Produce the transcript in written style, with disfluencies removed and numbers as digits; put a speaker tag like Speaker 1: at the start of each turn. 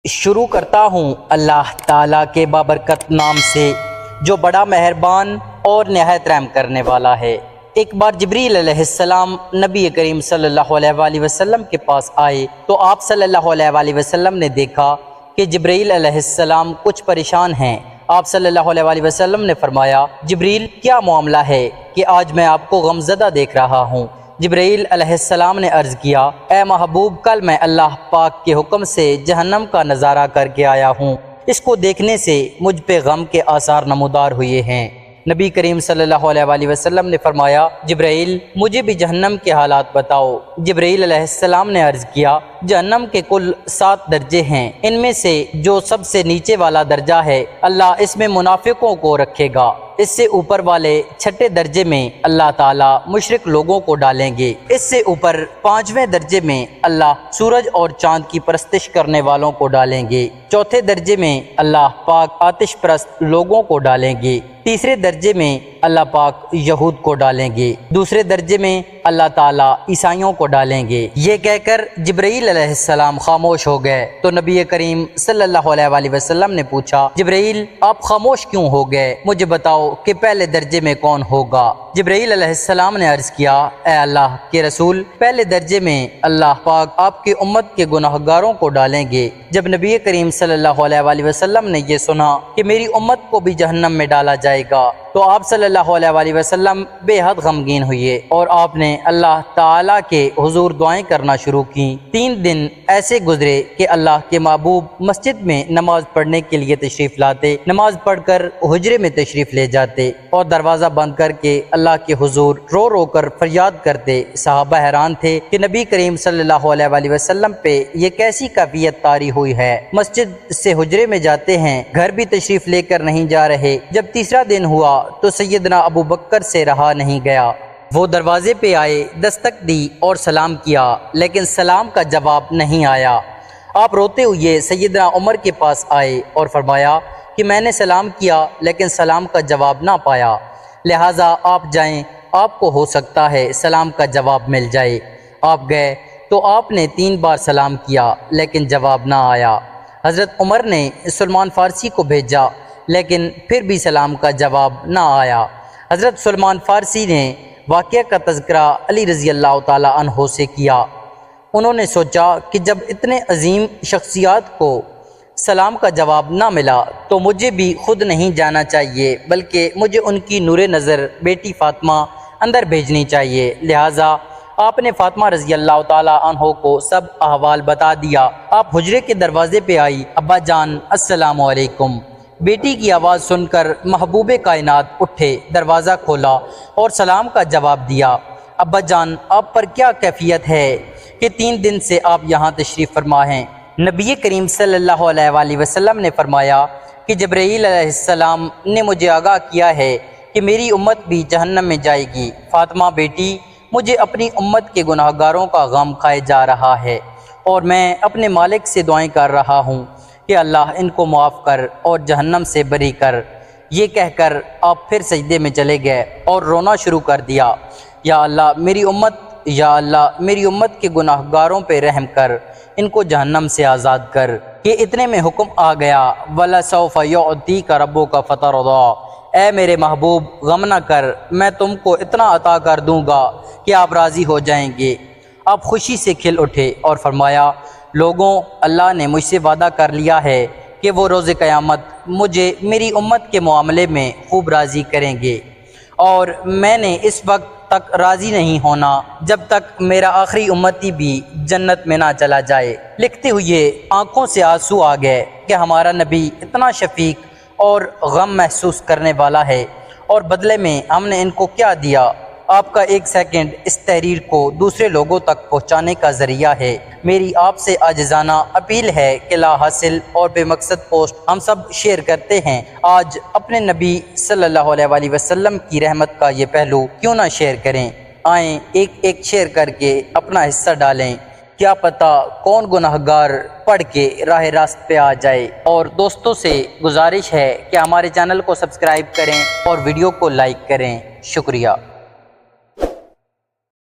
Speaker 1: شروع کرتا ہوں اللہ تعالیٰ کے بابرکت نام سے جو بڑا مہربان اور نہایت رحم کرنے والا ہے۔ ایک بار جبریل علیہ السلام نبی کریم صلی اللہ علیہ وآلہ وسلم کے پاس آئے تو آپ صلی اللہ علیہ وآلہ وسلم نے دیکھا کہ جبریل علیہ السلام کچھ پریشان ہیں۔ آپ صلی اللہ علیہ وآلہ وسلم نے فرمایا، جبریل کیا معاملہ ہے کہ آج میں آپ کو غمزدہ دیکھ رہا ہوں؟ جبرائیل علیہ السلام نے عرض کیا، اے محبوب، کل میں اللہ پاک کے حکم سے جہنم کا نظارہ کر کے آیا ہوں۔ اس کو دیکھنے سے مجھ پہ غم کے آثار نمودار ہوئے ہیں۔ نبی کریم صلی اللہ علیہ وآلہ وسلم نے فرمایا، جبرائیل مجھے بھی جہنم کے حالات بتاؤ۔ جبرائیل علیہ السلام نے عرض کیا، جہنم کے کل 7 درجے ہیں، ان میں سے جو سب سے نیچے والا درجہ ہے اللہ اس میں منافقوں کو رکھے گا۔ اس سے اوپر والے 6 درجے میں اللہ تعالیٰ مشرک لوگوں کو ڈالیں گے۔ اس سے اوپر 5ویں درجے میں اللہ سورج اور چاند کی پرستش کرنے والوں کو ڈالیں گے۔ 4تھے درجے میں اللہ پاک آتش پرست لوگوں کو ڈالیں گے۔ تیسرے درجے میں اللہ پاک یہود کو ڈالیں گے۔ دوسرے درجے میں اللہ تعالیٰ عیسائیوں کو ڈالیں گے۔ یہ کہہ کر جبرائیل علیہ السلام خاموش ہو گئے تو نبی کریم صلی اللہ علیہ وآلہ وسلم نے پوچھا، جبرائیل آپ خاموش کیوں ہو گئے؟ مجھے بتاؤ کہ پہلے درجے میں کون ہوگا؟ جبرائیل علیہ السلام نے عرض کیا، اے اللہ کے رسول، پہلے درجے میں اللہ پاک آپ کی امت کے گناہگاروں کو ڈالیں گے۔ جب نبی کریم صلی اللہ علیہ وآلہ وسلم نے یہ سنا کہ میری امت کو بھی جہنم میں ڈالا جائے گا تو آپ صلی اللہ علیہ وآلہ وسلم بے حد غمگین ہوئے اور آپ نے اللہ تعالیٰ کے حضور دعائیں کرنا شروع کی۔ 3 دن ایسے گزرے کہ اللہ کے محبوب مسجد میں نماز پڑھنے کے لیے تشریف لاتے، نماز پڑھ کر حجرے میں تشریف لے جاتے اور دروازہ بند کر کے اللہ کے حضور رو رو کر فریاد کرتے۔ صحابہ حیران تھے کہ نبی کریم صلی اللہ علیہ وآلہ وسلم پہ یہ کیسی کیفیت طاری ہوئی ہے، مسجد سے حجرے میں جاتے ہیں، گھر بھی تشریف لے کر نہیں جا رہے۔ جب تیسرا دن ہوا تو سیدنا ابو بکر سے رہا نہیں گیا، وہ دروازے پہ آئے، دستک دی اور سلام کیا، لیکن سلام کا جواب نہیں آیا۔ آپ روتے ہوئے سیدنا عمر کے پاس آئے اور فرمایا کہ میں نے سلام کیا لیکن سلام کا جواب نہ پایا، لہٰذا آپ جائیں، آپ کو ہو سکتا ہے سلام کا جواب مل جائے۔ آپ گئے تو آپ نے 3 بار سلام کیا لیکن جواب نہ آیا۔ حضرت عمر نے سلمان فارسی کو بھیجا لیکن پھر بھی سلام کا جواب نہ آیا۔ حضرت سلمان فارسی نے واقعہ کا تذکرہ علی رضی اللہ تعالیٰ عنہ سے کیا۔ انہوں نے سوچا کہ جب اتنے عظیم شخصیات کو سلام کا جواب نہ ملا تو مجھے بھی خود نہیں جانا چاہیے بلکہ مجھے ان کی نور نظر بیٹی فاطمہ اندر بھیجنی چاہیے، لہٰذا آپ نے فاطمہ رضی اللہ تعالیٰ عنہ کو سب احوال بتا دیا۔ آپ حجرے کے دروازے پہ آئی، ابا جان السلام علیکم۔ بیٹی کی آواز سن کر محبوب کائنات اٹھے، دروازہ کھولا اور سلام کا جواب دیا۔ ابا جان آپ پر کیا کیفیت ہے کہ 3 دن سے آپ یہاں تشریف فرما ہیں؟ نبی کریم صلی اللہ علیہ وآلہ وسلم نے فرمایا کہ جبرائیل علیہ السلام نے مجھے آگاہ کیا ہے کہ میری امت بھی جہنم میں جائے گی۔ فاطمہ بیٹی، مجھے اپنی امت کے گناہگاروں کا غم کھائے جا رہا ہے اور میں اپنے مالک سے دعائیں کر رہا ہوں کہ اللہ ان کو معاف کر اور جہنم سے بری کر۔ یہ کہہ کر آپ پھر سجدے میں چلے گئے اور رونا شروع کر دیا، یا اللہ میری امت، یا اللہ میری امت کے گناہگاروں پہ رحم کر، ان کو جہنم سے آزاد کر۔ کہ اتنے میں حکم آ گیا، وَلَسَوْفَ يُعْطِيكَ رَبُّكَ فَتَرْضَىٰ، اے میرے محبوب غم نہ کر، میں تم کو اتنا عطا کر دوں گا کہ آپ راضی ہو جائیں گے۔ آپ خوشی سے کھل اٹھے اور فرمایا، لوگوں، اللہ نے مجھ سے وعدہ کر لیا ہے کہ وہ روز قیامت مجھے میری امت کے معاملے میں خوب راضی کریں گے، اور میں نے اس وقت تک راضی نہیں ہونا جب تک میرا آخری امتی بھی جنت میں نہ چلا جائے۔ لکھتے ہوئے آنکھوں سے آنسو آ گئے کہ ہمارا نبی اتنا شفیق اور غم محسوس کرنے والا ہے، اور بدلے میں ہم نے ان کو کیا دیا؟ آپ کا 1 سیکنڈ اس تحریر کو دوسرے لوگوں تک پہنچانے کا ذریعہ ہے۔ میری آپ سے عاجزانہ اپیل ہے کہ لا حاصل اور بے مقصد پوسٹ ہم سب شیئر کرتے ہیں، آج اپنے نبی صلی اللہ علیہ وآلہ وسلم کی رحمت کا یہ پہلو کیوں نہ شیئر کریں؟ آئیں ایک شیئر کر کے اپنا حصہ ڈالیں، کیا پتہ کون گناہگار پڑھ کے راہ راست پہ آ جائے۔ اور دوستوں سے گزارش ہے کہ ہمارے چینل کو سبسکرائب کریں اور ویڈیو کو لائک کریں۔ شکریہ۔